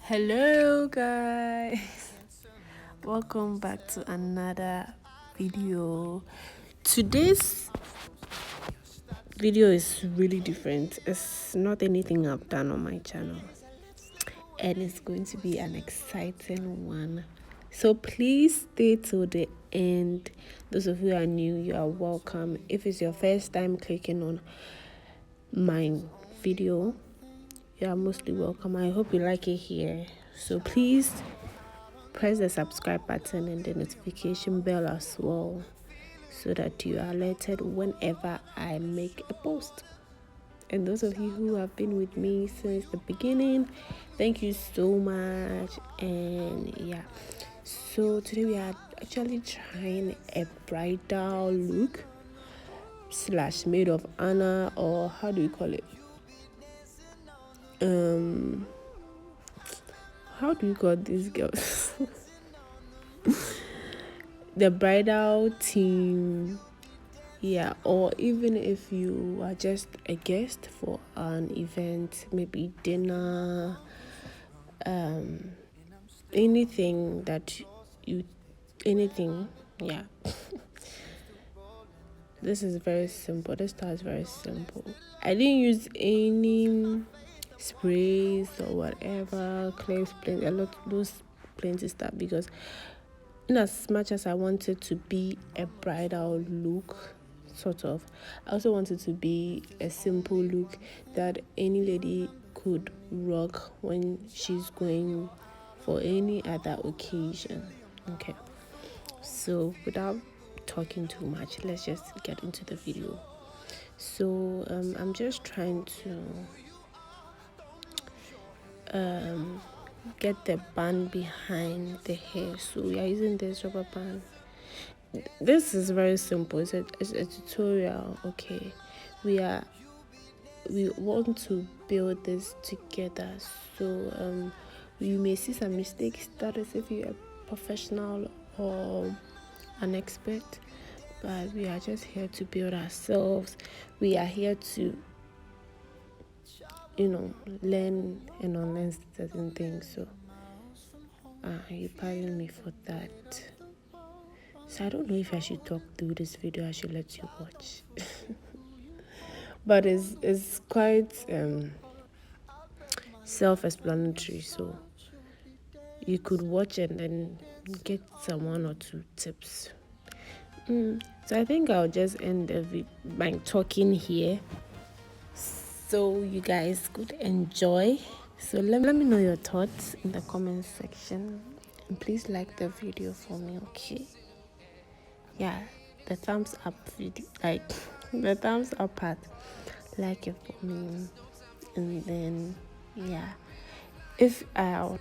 Hello guys, welcome back to another video. Today's video is really different. It's not anything I've done on my channel, and it's going to be an exciting one, so please stay till the end. Those of you who are new, you are welcome. If it's your first time clicking on my video, you are mostly welcome. I hope you like it here, so please press the subscribe button and the notification bell as well, so that you are alerted whenever I make a post. And those of you who have been with me since the beginning, thank you so much. And yeah, so today we are actually trying a bridal look slash maid of honor, or how do you call it? How do you call these girls? The bridal team, yeah. Or even if you are just a guest for an event, maybe dinner, anything that you anything, yeah. This is very simple. This style is very simple. I didn't use any sprays or whatever, claims, plain, a lot those plenty stuff, because in as much as I wanted to be a bridal look, sort of, I also wanted to be a simple look that any lady could rock when she's going for any other occasion. Okay, so without talking too much, let's just get into the video. So I'm just trying to get the band behind the hair. So we are using this rubber band. This is very simple. It's a tutorial. Okay, we want to build this together. So you may see some mistakes. That is if you're a professional or an expert, but we are just here to build ourselves. We are here to learn and unlearn certain things. So you pardon me for that. So I don't know if I should talk through this video. I should let you watch. But it's quite self-explanatory, so you could watch and then get some one or two tips. So I think I'll just end the video by talking here, so you guys could enjoy. So let me know your thoughts in the comment section, and please like the video for me. Okay, yeah, the thumbs up video, like the thumbs up part, like it for me. And then yeah, if I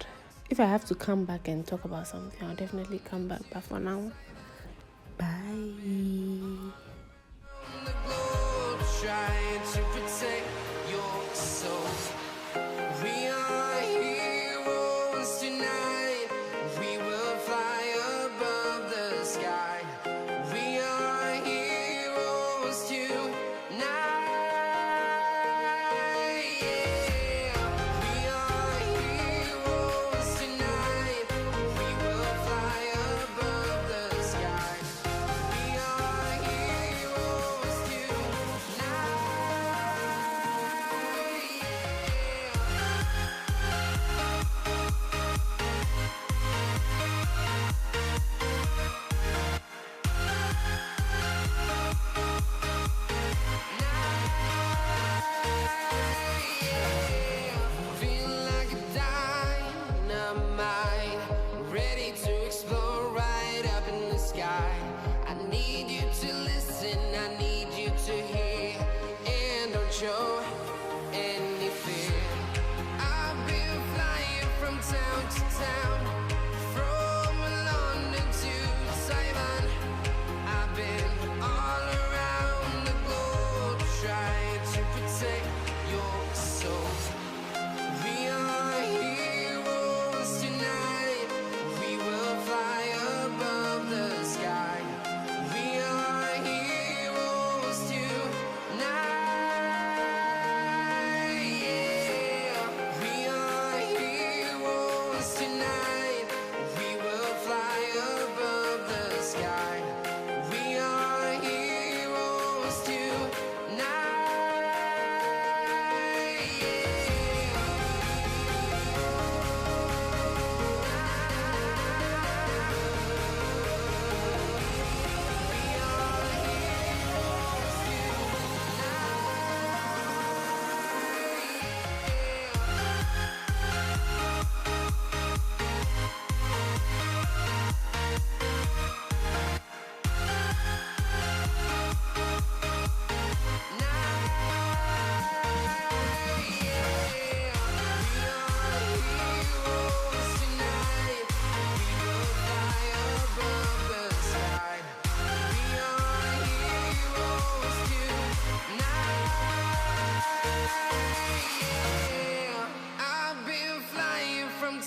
have to come back and talk about something, I'll definitely come back. But for now, bye. Trying to protect your soul. We are heroes tonight. We will fly above the sky. We are heroes tonight. Yeah. We are heroes tonight. We will fly above the sky. We are heroes tonight.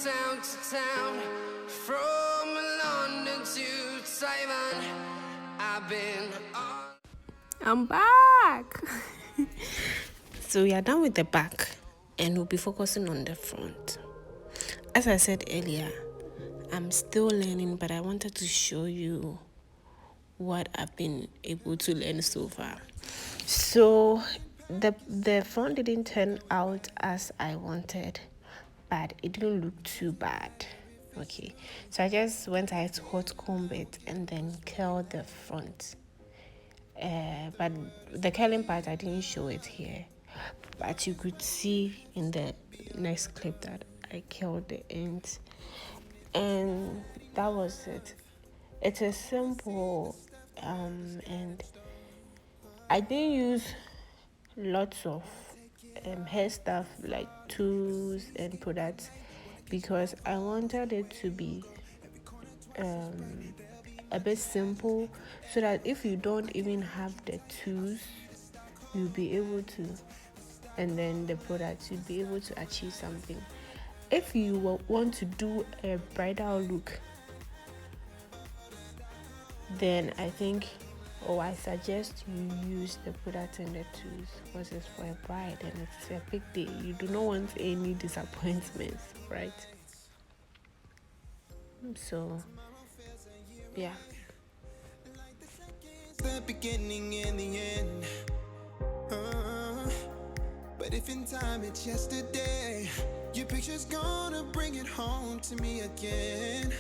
town to town, from London to Taiwan. I've been on. I'm back. So we are done with the back and we'll be focusing on the front. As I said earlier, I'm still learning, but I wanted to show you what I've been able to learn so far. So the front didn't turn out as I wanted, but it didn't look too bad. Okay, so I just went ahead to hot comb it and then curl the front. But the curling part, I didn't show it here, but you could see in the next clip that I curled the ends, and that was it. It is simple, and I didn't use lots of hair stuff like tools and products because I wanted it to be a bit simple, so that if you don't even have the tools, you'll be able to, and then the products, you'll be able to achieve something. If you want to do a bridal look, then I think, I suggest you use the products and the tools, because it's for a bride and it's a big day. You do not want any disappointments, right? So yeah. The beginning and the end. But if in time it's yesterday, your picture's gonna bring it home to me again.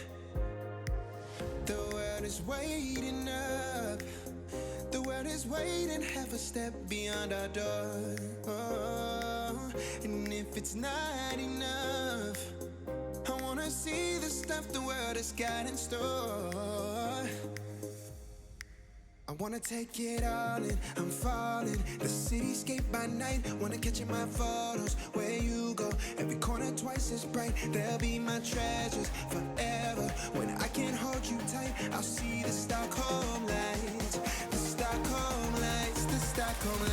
The world is waiting up. The world is waiting half a step beyond our door. And if it's not enough, I wanna see the stuff the world has got in store. I wanna take it all in, I'm falling. The cityscape by night, wanna catch in my photos. Where you go, every corner twice as bright. They'll be my treasures forever. When I can't hold you tight, I'll see the Stockholm lights. The Stockholm lights, the Stockholm lights.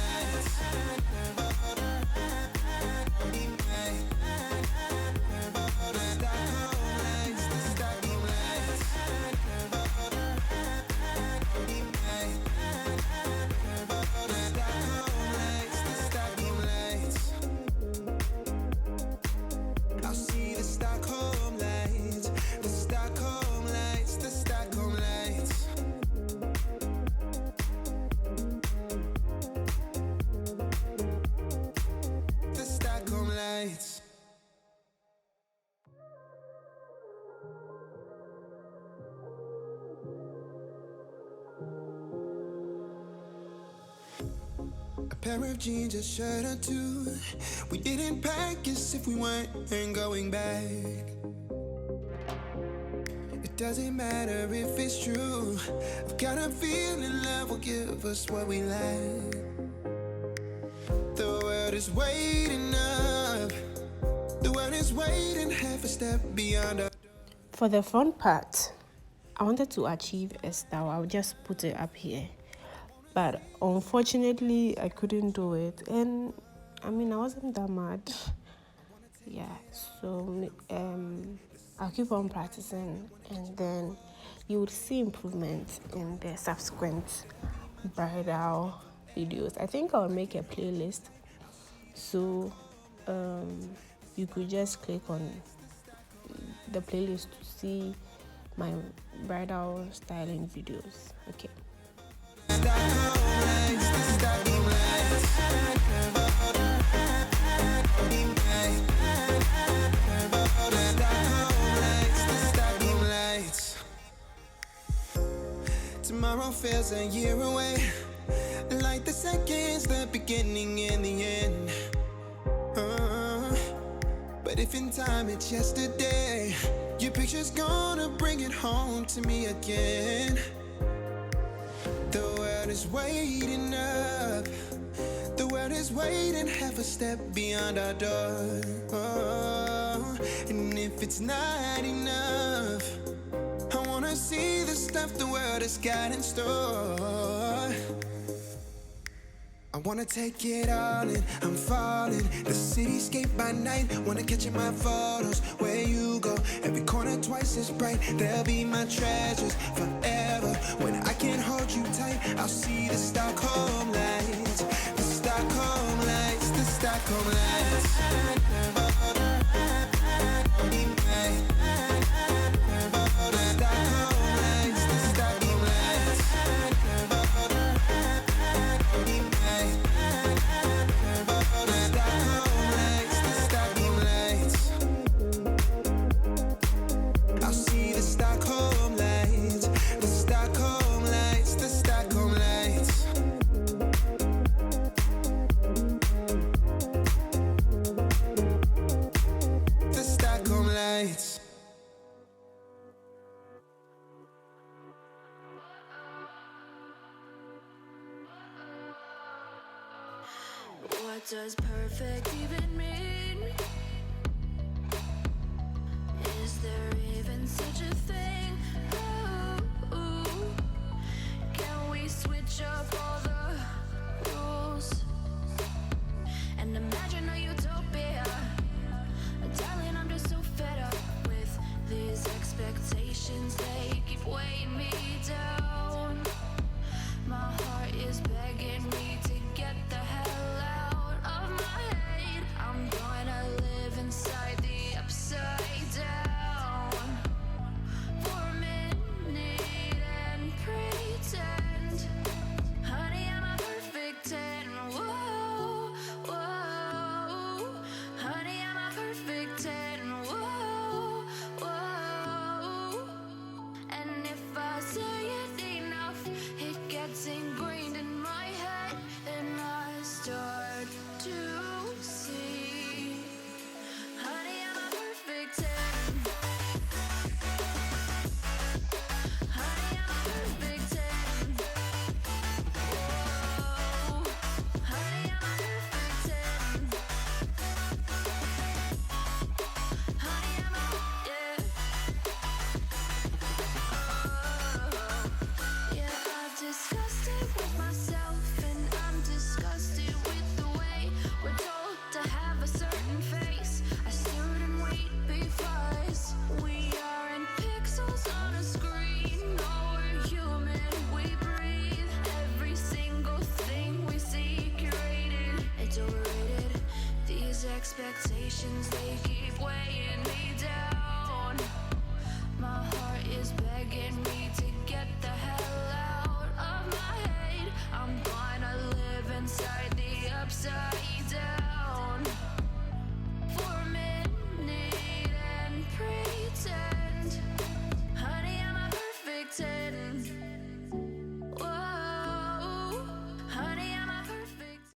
A pair of jeans, a shirt or two. We didn't pack as if we weren't going back. It doesn't matter if it's true. I've got a feeling love will give us what we lack. The world is waiting up. The world is waiting half a step beyond our. For the front part, I wanted to achieve a style. I'll just put it up here. But unfortunately, I couldn't do it. And I mean, I wasn't that mad. Yeah, so I'll keep on practicing, and then you would see improvements in the subsequent bridal videos. I think I'll make a playlist, so you could just click on the playlist to see my bridal styling videos. Okay. Tomorrow feels a year away, like the seconds, the beginning and the end. But if in time it's yesterday, your picture's gonna bring it home to me again. The world is waiting up. The world is waiting half a step beyond our door. And if it's not enough, I wanna see the stuff the world has got in store. I wanna take it all in, I'm falling. The cityscape by night, wanna catch in my photos. Where you go, every corner twice as bright. They'll be my treasures forever. When I can't hold you tight, I'll see the Stockholm lights. The Stockholm lights, the Stockholm lights. What does perfect even mean?